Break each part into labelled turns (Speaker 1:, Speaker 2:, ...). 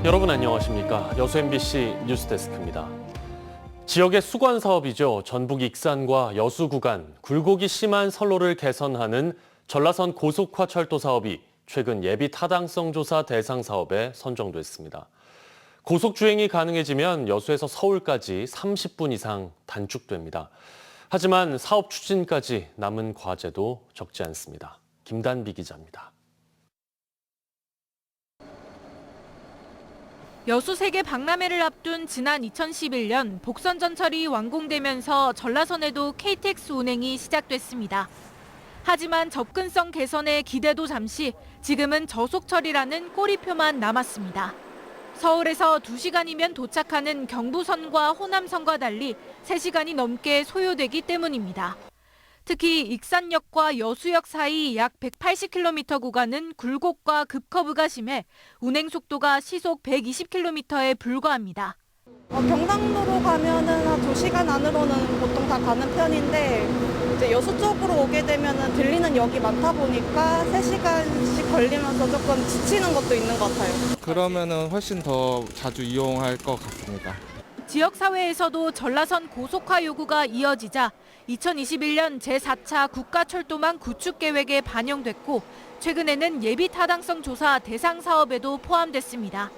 Speaker 1: 여러분 안녕하십니까? 여수 MBC 뉴스데스크입니다. 지역의 수관 사업이죠. 전북 익산과 여수 구간 굴곡이 심한 선로를 개선하는 전라선 고속화철도 사업이 최근 예비 타당성 조사 대상 사업에 선정됐습니다. 고속 주행이 가능해지면 여수에서 서울까지 30분 이상 단축됩니다. 하지만 사업 추진까지 남은 과제도 적지 않습니다. 김단비 기자입니다.
Speaker 2: 여수 세계 박람회를 앞둔 지난 2011년 복선 전철이 완공되면서 전라선에도 KTX 운행이 시작됐습니다. 하지만 접근성 개선의 기대도 잠시 지금은 저속철이라는 꼬리표만 남았습니다. 서울에서 2시간이면 도착하는 경부선과 호남선과 달리 3시간이 넘게 소요되기 때문입니다. 특히 익산역과 여수역 사이 약 180km 구간은 굴곡과 급커브가 심해 운행 속도가 시속 120km에 불과합니다.
Speaker 3: 경상도로 가면은 한 2시간 안으로는 보통 다 가는 편인데 이제 여수 쪽으로 오게 되면은 들리는 역이 많다 보니까 3시간씩 걸리면서 조금 지치는 것도 있는 것 같아요.
Speaker 4: 그러면은 훨씬 더 자주 이용할 것 같습니다.
Speaker 2: 지역사회에서도 전라선 고속화 요구가 이어지자 2021년 제4차 국가철도망 구축 계획에 반영됐고 최근에는 예비 타당성 조사 대상 사업에도 포함됐습니다.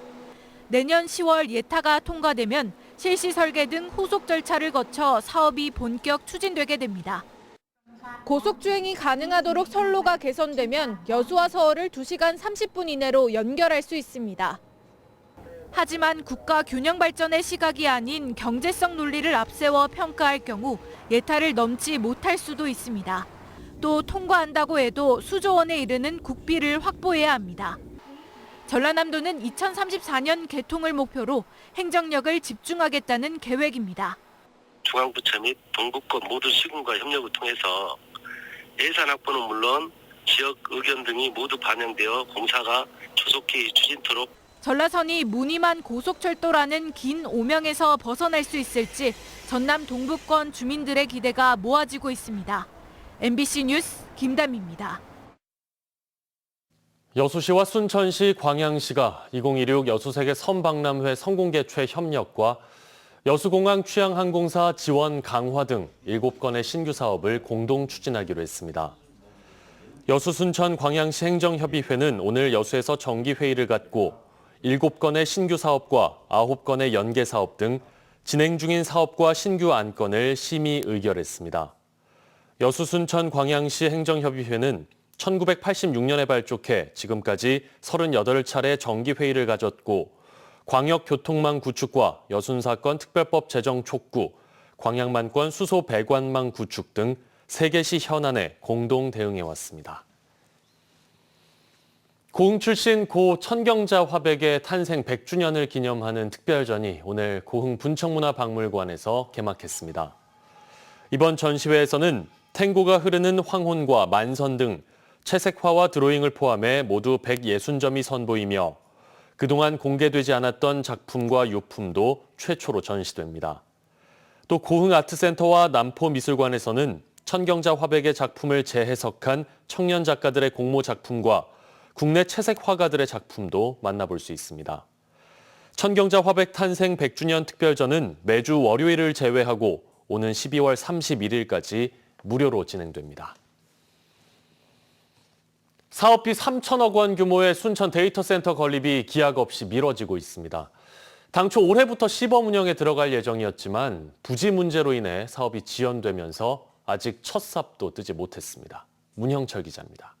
Speaker 2: 내년 10월 예타가 통과되면 실시 설계 등 후속 절차를 거쳐 사업이 본격 추진되게 됩니다. 고속주행이 가능하도록 선로가 개선되면 여수와 서울을 2시간 30분 이내로 연결할 수 있습니다. 하지만 국가 균형 발전의 시각이 아닌 경제성 논리를 앞세워 평가할 경우 예타를 넘지 못할 수도 있습니다. 또 통과한다고 해도 수조 원에 이르는 국비를 확보해야 합니다. 전라남도는 2034년 개통을 목표로 행정력을 집중하겠다는 계획입니다.
Speaker 5: 중앙부처 및 동부권 모든 시군과 협력을 통해서 예산 확보는 물론 지역 의견 등이 모두 반영되어 공사가 조속히 추진토록
Speaker 2: 전라선이 무늬만 고속철도라는 긴 오명에서 벗어날 수 있을지 전남 동부권 주민들의 기대가 모아지고 있습니다. MBC 뉴스 김담입니다.
Speaker 1: 여수시와 순천시, 광양시가 2016 여수세계 선박람회 성공 개최 협력과 여수공항 취향항공사 지원 강화 등 7건의 신규 사업을 공동 추진하기로 했습니다. 여수, 순천, 광양시 행정협의회는 오늘 여수에서 정기회의를 갖고 7건의 신규 사업과 9건의 연계 사업 등 진행 중인 사업과 신규 안건을 심의 의결했습니다. 여수, 순천, 광양시 행정협의회는 1986년에 발족해 지금까지 38차례 정기회의를 가졌고 광역교통망 구축과 여순사건 특별법 제정 촉구, 광양만권 수소 배관망 구축 등 3개 시 현안에 공동 대응해왔습니다. 고흥 출신 고 천경자 화백의 탄생 100주년을 기념하는 특별전이 오늘 고흥 분청문화박물관에서 개막했습니다. 이번 전시회에서는 탱고가 흐르는 황혼과 만선 등 채색화와 드로잉을 포함해 모두 160점이 선보이며 그동안 공개되지 않았던 작품과 유품도 최초로 전시됩니다. 또 고흥 아트센터와 남포미술관에서는 천경자 화백의 작품을 재해석한 청년 작가들의 공모 작품과 국내 채색 화가들의 작품도 만나볼 수 있습니다. 천경자 화백 탄생 100주년 특별전은 매주 월요일을 제외하고 오는 12월 31일까지 무료로 진행됩니다. 사업비 3천억 원 규모의 순천 데이터센터 건립이 기약 없이 미뤄지고 있습니다. 당초 올해부터 시범 운영에 들어갈 예정이었지만 부지 문제로 인해 사업이 지연되면서 아직 첫 삽도 뜨지 못했습니다. 문형철 기자입니다.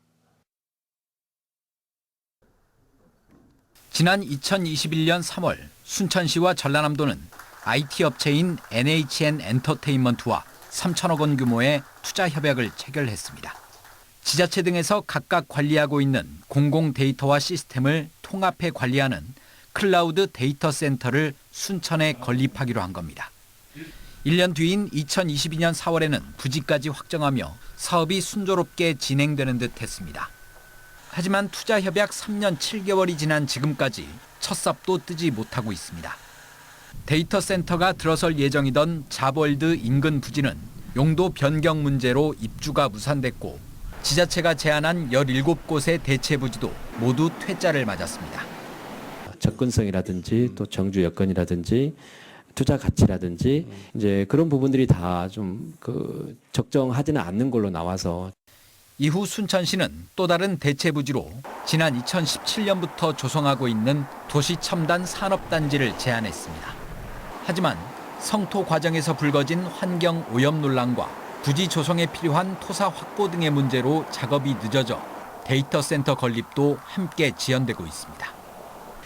Speaker 6: 지난 2021년 3월 순천시와 전라남도는 IT 업체인 NHN 엔터테인먼트와 3천억 원 규모의 투자 협약을 체결했습니다. 지자체 등에서 각각 관리하고 있는 공공 데이터와 시스템을 통합해 관리하는 클라우드 데이터 센터를 순천에 건립하기로 한 겁니다. 1년 뒤인 2022년 4월에는 부지까지 확정하며 사업이 순조롭게 진행되는 듯 했습니다. 하지만 투자 협약 3년 7개월이 지난 지금까지 첫 삽도 뜨지 못하고 있습니다. 데이터 센터가 들어설 예정이던 자월드 인근 부지는 용도 변경 문제로 입주가 무산됐고 지자체가 제안한 17곳의 대체 부지도 모두 퇴짜를 맞았습니다.
Speaker 7: 접근성이라든지 또 정주 여건이라든지 투자 가치라든지 이제 그런 부분들이 다 좀 적정하지는 않는 걸로 나와서
Speaker 6: 이후 순천시는 또 다른 대체 부지로 지난 2017년부터 조성하고 있는 도시첨단 산업단지를 제안했습니다. 하지만 성토 과정에서 불거진 환경 오염 논란과 부지 조성에 필요한 토사 확보 등의 문제로 작업이 늦어져 데이터 센터 건립도 함께 지연되고 있습니다.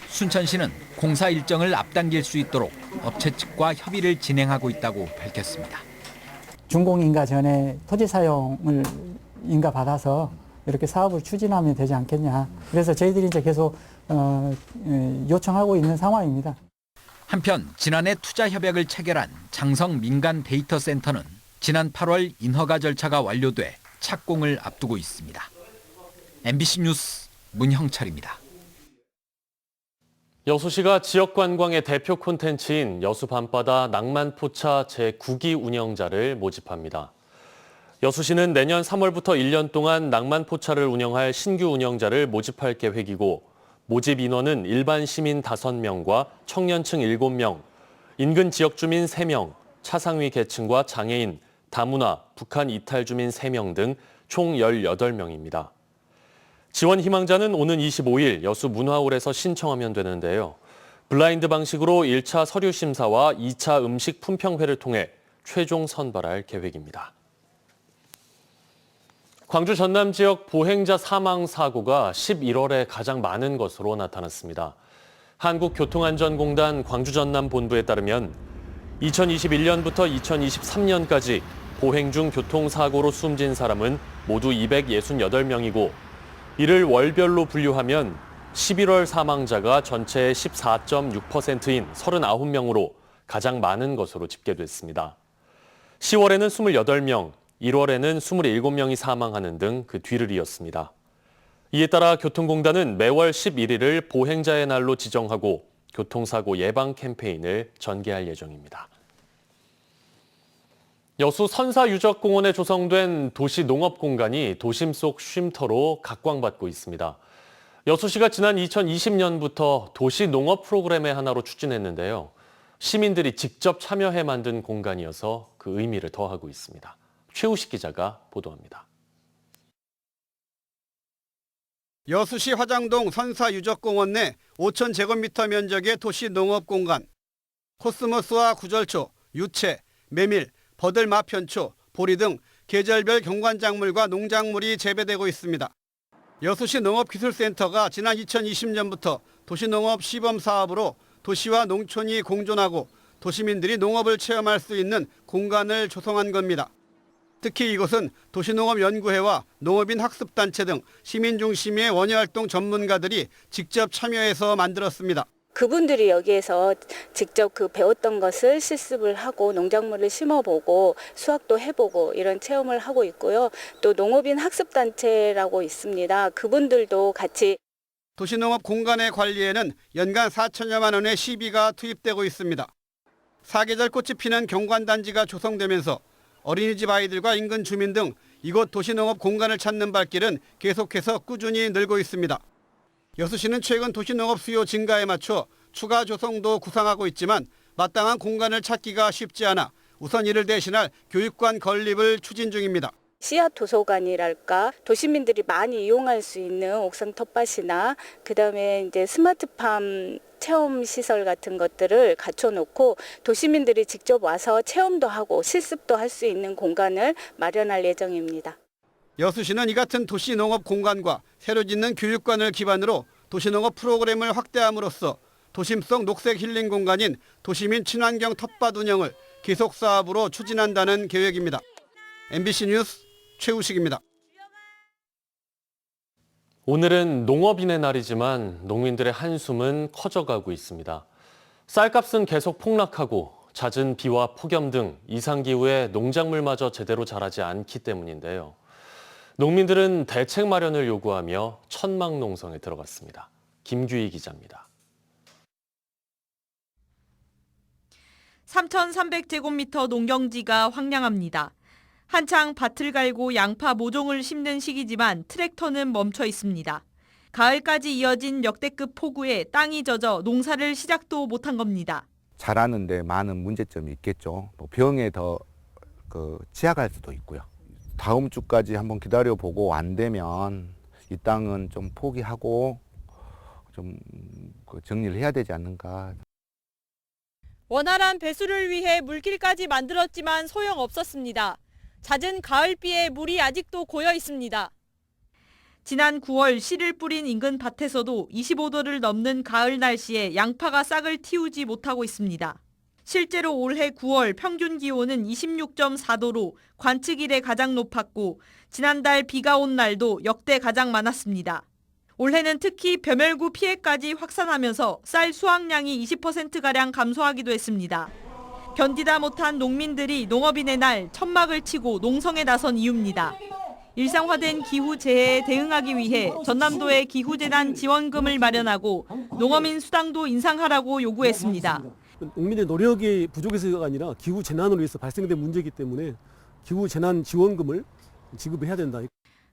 Speaker 6: 순천시는 공사 일정을 앞당길 수 있도록 업체 측과 협의를 진행하고 있다고 밝혔습니다.
Speaker 8: 준공인가 전에 토지 사용을 인가받아서 이렇게 사업을 추진하면 되지 않겠냐. 그래서 저희들이 이제 계속 요청하고 있는 상황입니다.
Speaker 6: 한편 지난해 투자 협약을 체결한 장성 민간 데이터 센터는 지난 8월 인허가 절차가 완료돼 착공을 앞두고 있습니다. MBC 뉴스 문형철입니다.
Speaker 1: 여수시가 지역관광의 대표 콘텐츠인 여수 밤바다 낭만포차 제9기 운영자를 모집합니다. 여수시는 내년 3월부터 1년 동안 낭만포차를 운영할 신규 운영자를 모집할 계획이고 모집 인원은 일반 시민 5명과 청년층 7명, 인근 지역 주민 3명, 차상위 계층과 장애인, 다문화, 북한 이탈 주민 3명 등 총 18명입니다. 지원 희망자는 오는 25일 여수 문화홀에서 신청하면 되는데요. 블라인드 방식으로 1차 서류 심사와 2차 음식 품평회를 통해 최종 선발할 계획입니다. 광주 전남 지역 보행자 사망 사고가 11월에 가장 많은 것으로 나타났습니다. 한국교통안전공단 광주 전남 본부에 따르면 2021년부터 2023년까지 보행 중 교통사고로 숨진 사람은 모두 268명이고 이를 월별로 분류하면 11월 사망자가 전체의 14.6%인 39명으로 가장 많은 것으로 집계됐습니다. 10월에는 28명, 1월에는 27명이 사망하는 등 그 뒤를 이었습니다. 이에 따라 교통공단은 매월 11일을 보행자의 날로 지정하고 교통사고 예방 캠페인을 전개할 예정입니다. 여수 선사유적공원에 조성된 도시농업공간이 도심 속 쉼터로 각광받고 있습니다. 여수시가 지난 2020년부터 도시농업 프로그램의 하나로 추진했는데요. 시민들이 직접 참여해 만든 공간이어서 그 의미를 더하고 있습니다. 최우식 기자가 보도합니다.
Speaker 9: 여수시 화장동 선사유적공원 내 5,000제곱미터 면적의 도시농업공간. 코스모스와 구절초, 유채, 메밀, 버들마편초, 보리 등 계절별 경관작물과 농작물이 재배되고 있습니다. 여수시 농업기술센터가 지난 2020년부터 도시농업 시범사업으로 도시와 농촌이 공존하고 도시민들이 농업을 체험할 수 있는 공간을 조성한 겁니다. 특히 이곳은 도시농업연구회와 농업인 학습단체 등 시민 중심의 원예활동 전문가들이 직접 참여해서 만들었습니다.
Speaker 10: 그분들이 여기에서 직접 그 배웠던 것을 실습을 하고 농작물을 심어보고 수확도 해보고 이런 체험을 하고 있고요. 또 농업인 학습단체라고 있습니다. 그분들도 같이
Speaker 9: 도시농업 공간의 관리에는 연간 4천여만 원의 시비가 투입되고 있습니다. 사계절 꽃이 피는 경관단지가 조성되면서 어린이집 아이들과 인근 주민 등 이곳 도시농업 공간을 찾는 발길은 계속해서 꾸준히 늘고 있습니다. 여수시는 최근 도시농업 수요 증가에 맞춰 추가 조성도 구상하고 있지만 마땅한 공간을 찾기가 쉽지 않아 우선 이를 대신할 교육관 건립을 추진 중입니다.
Speaker 10: 씨앗 도서관이랄까 도시민들이 많이 이용할 수 있는 옥상 텃밭이나 그다음에 이제 스마트팜 체험 시설 같은 것들을 갖춰놓고 도시민들이 직접 와서 체험도 하고 실습도 할 수 있는 공간을 마련할 예정입니다.
Speaker 9: 여수시는 이 같은 도시농업 공간과 새로 짓는 교육관을 기반으로 도시농업 프로그램을 확대함으로써 도심 속 녹색 힐링 공간인 도시민 친환경 텃밭 운영을 계속 사업으로 추진한다는 계획입니다. MBC 뉴스 최우식입니다.
Speaker 1: 오늘은 농업인의 날이지만 농민들의 한숨은 커져가고 있습니다. 쌀값은 계속 폭락하고 잦은 비와 폭염 등 이상기후에 농작물마저 제대로 자라지 않기 때문인데요. 농민들은 대책 마련을 요구하며 천막농성에 들어갔습니다. 김규희 기자입니다.
Speaker 11: 3,300제곱미터 농경지가 황량합니다. 한창 밭을 갈고 양파 모종을 심는 시기지만 트랙터는 멈춰 있습니다. 가을까지 이어진 역대급 폭우에 땅이 젖어 농사를 시작도 못한 겁니다.
Speaker 12: 잘하는데 많은 문제점이 있겠죠. 뭐 병에 더 취약할 수도 있고요. 다음 주까지 한번 기다려보고 안 되면 이 땅은 좀 포기하고 좀 정리를 해야 되지 않는가.
Speaker 11: 원활한 배수를 위해 물길까지 만들었지만 소용없었습니다. 잦은 가을비에 물이 아직도 고여 있습니다. 지난 9월 씨를 뿌린 인근 밭에서도 25도를 넘는 가을 날씨에 양파가 싹을 틔우지 못하고 있습니다. 실제로 올해 9월 평균 기온은 26.4도로 관측 이래 가장 높았고 지난달 비가 온 날도 역대 가장 많았습니다. 올해는 특히 벼멸구 피해까지 확산하면서 쌀 수확량이 20%가량 감소하기도 했습니다. 견디다 못한 농민들이 농업인의 날 천막을 치고 농성에 나선 이유입니다. 일상화된 기후재해에 대응하기 위해 전남도에 기후재난 지원금을 마련하고 농어민 수당도 인상하라고 요구했습니다.
Speaker 13: 농민의 노력이 부족해서가 아니라 기후재난으로 인해서 발생된 문제이기 때문에 기후재난 지원금을 지급해야 된다.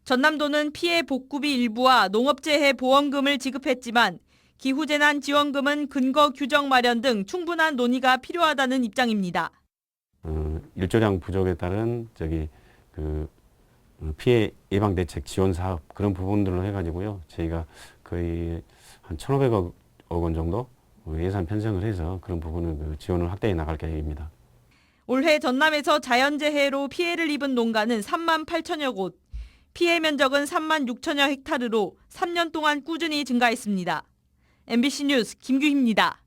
Speaker 11: 전남도는 피해 복구비 일부와 농업재해 보험금을 지급했지만 기후재난 지원금은 근거 규정 마련 등 충분한 논의가 필요하다는 입장입니다.
Speaker 14: 일조량 부족에 따른 피해 예방 대책 지원 사업 그런 부분들로 해가지고요. 저희가 거의 한 1,500억 원 정도 예산 편성을 해서 그런 부분을 지원을 확대해 나갈 계획입니다.
Speaker 11: 올해 전남에서 자연재해로 피해를 입은 농가는 3만 8천여 곳, 피해 면적은 3만 6천여 헥타르로 3년 동안 꾸준히 증가했습니다. MBC 뉴스 김규희입니다.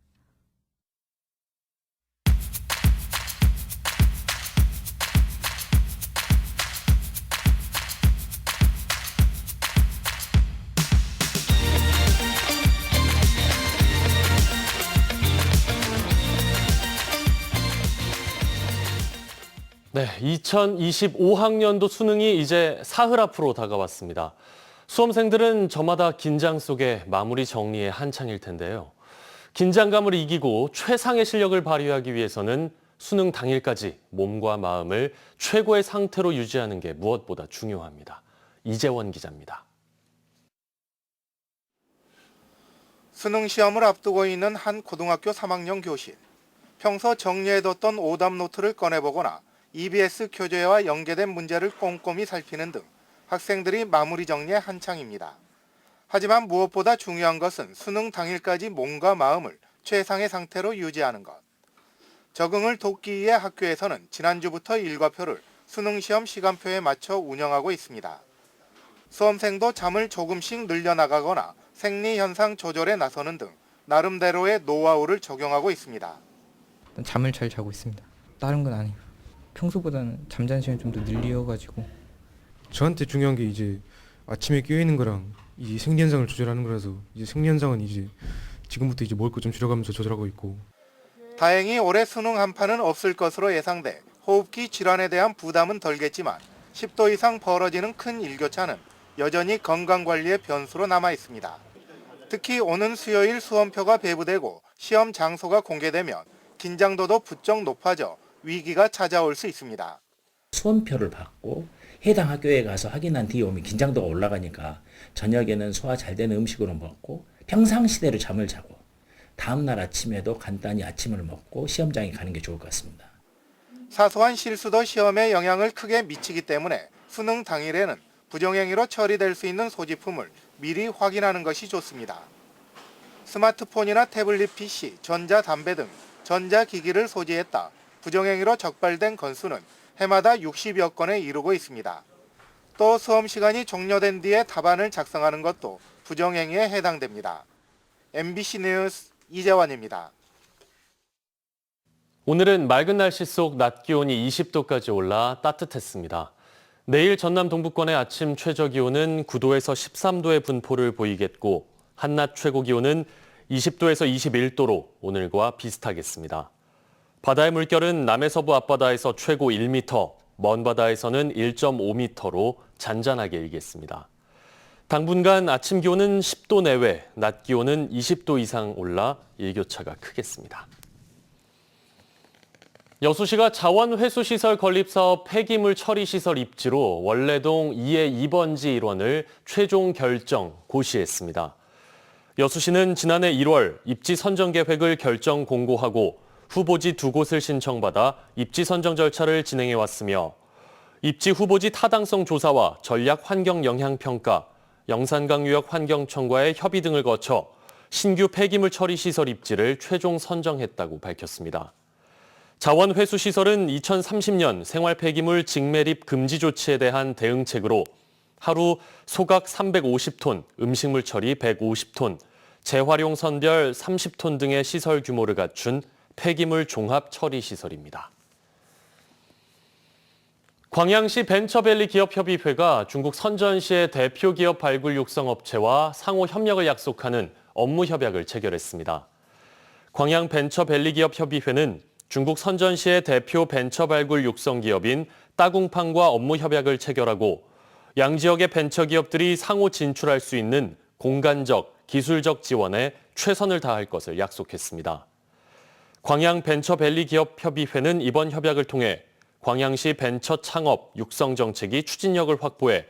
Speaker 1: 네, 2025학년도 수능이 이제 사흘 앞으로 다가왔습니다. 수험생들은 저마다 긴장 속에 마무리 정리에 한창일 텐데요. 긴장감을 이기고 최상의 실력을 발휘하기 위해서는 수능 당일까지 몸과 마음을 최고의 상태로 유지하는 게 무엇보다 중요합니다. 이재원 기자입니다.
Speaker 15: 수능 시험을 앞두고 있는 한 고등학교 3학년 교실. 평소 정리해뒀던 오답 노트를 꺼내보거나 EBS 교재와 연계된 문제를 꼼꼼히 살피는 등 학생들이 마무리 정리에 한창입니다. 하지만 무엇보다 중요한 것은 수능 당일까지 몸과 마음을 최상의 상태로 유지하는 것. 적응을 돕기 위해 학교에서는 지난주부터 일과표를 수능 시험 시간표에 맞춰 운영하고 있습니다. 수험생도 잠을 조금씩 늘려나가거나 생리 현상 조절에 나서는 등 나름대로의 노하우를 적용하고 있습니다.
Speaker 16: 잠을 잘 자고 있습니다. 다른 건 아니에요. 평소보다는 잠자는 시간이 좀 더 늘려가지고.
Speaker 17: 저한테 중요한 게 이제 아침에 깨어있는 거랑 이 생리 현상을 조절하는 거라서 이제 생리 현상은 이제 지금부터 이제 먹을 거 좀 줄여가면서 조절하고 있고.
Speaker 15: 다행히 올해 수능 한파는 없을 것으로 예상돼 호흡기 질환에 대한 부담은 덜겠지만 10도 이상 벌어지는 큰 일교차는 여전히 건강관리의 변수로 남아 있습니다. 특히 오는 수요일 수험표가 배부되고 시험 장소가 공개되면 긴장도도 부쩍 높아져 위기가 찾아올 수 있습니다.
Speaker 18: 수험표를 받고 해당 학교에 가서 확인한 뒤에 오면 긴장도가 올라가니까 저녁에는 소화 잘 되는 음식으로 먹고 평상시대로 잠을 자고 다음날 아침에도 간단히 아침을 먹고 시험장에 가는 게 좋을 것 같습니다.
Speaker 15: 사소한 실수도 시험에 영향을 크게 미치기 때문에 수능 당일에는 부정행위로 처리될 수 있는 소지품을 미리 확인하는 것이 좋습니다. 스마트폰이나 태블릿 PC, 전자담배 등 전자기기를 소지했다 부정행위로 적발된 건수는 해마다 60여 건에 이르고 있습니다. 또 수험 시간이 종료된 뒤에 답안을 작성하는 것도 부정행위에 해당됩니다. MBC 뉴스 이재원입니다.
Speaker 1: 오늘은 맑은 날씨 속 낮 기온이 20도까지 올라 따뜻했습니다. 내일 전남 동부권의 아침 최저 기온은 9도에서 13도의 분포를 보이겠고 한낮 최고 기온은 20도에서 21도로 오늘과 비슷하겠습니다. 바다의 물결은 남해서부 앞바다에서 최고 1m, 먼 바다에서는 1.5m로 잔잔하게 일겠습니다. 당분간 아침 기온은 10도 내외, 낮 기온은 20도 이상 올라 일교차가 크겠습니다. 여수시가 자원회수시설 건립사업 폐기물 처리시설 입지로 원래동 2의 2번지 일원을 최종 결정, 고시했습니다. 여수시는 지난해 1월 입지 선정 계획을 결정 공고하고 후보지 2곳을 신청받아 입지 선정 절차를 진행해왔으며 입지 후보지 타당성 조사와 전략 환경 영향 평가, 영산강 유역 환경청과의 협의 등을 거쳐 신규 폐기물 처리 시설 입지를 최종 선정했다고 밝혔습니다. 자원회수시설은 2030년 생활 폐기물 직매립 금지 조치에 대한 대응책으로 하루 소각 350톤, 음식물 처리 150톤, 재활용 선별 30톤 등의 시설 규모를 갖춘 폐기물 종합 처리 시설입니다. 광양시 벤처밸리 기업협의회가 중국 선전시의 대표 기업 발굴 육성 업체와 상호 협력을 약속하는 업무 협약을 체결했습니다. 광양 벤처밸리 기업협의회는 중국 선전시의 대표 벤처 발굴 육성 기업인 따궁팡과 업무 협약을 체결하고 양 지역의 벤처 기업들이 상호 진출할 수 있는 공간적, 기술적 지원에 최선을 다할 것을 약속했습니다. 광양 벤처밸리 기업협의회는 이번 협약을 통해 광양시 벤처 창업, 육성 정책이 추진력을 확보해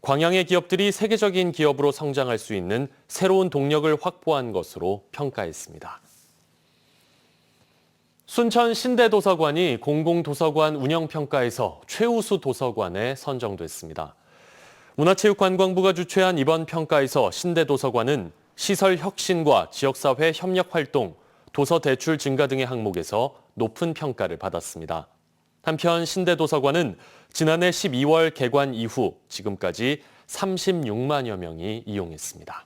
Speaker 1: 광양의 기업들이 세계적인 기업으로 성장할 수 있는 새로운 동력을 확보한 것으로 평가했습니다. 순천 신대도서관이 공공도서관 운영평가에서 최우수 도서관에 선정됐습니다. 문화체육관광부가 주최한 이번 평가에서 신대도서관은 시설 혁신과 지역사회 협력 활동, 도서 대출 증가 등의 항목에서 높은 평가를 받았습니다. 한편 신대도서관은 지난해 12월 개관 이후 지금까지 36만여 명이 이용했습니다.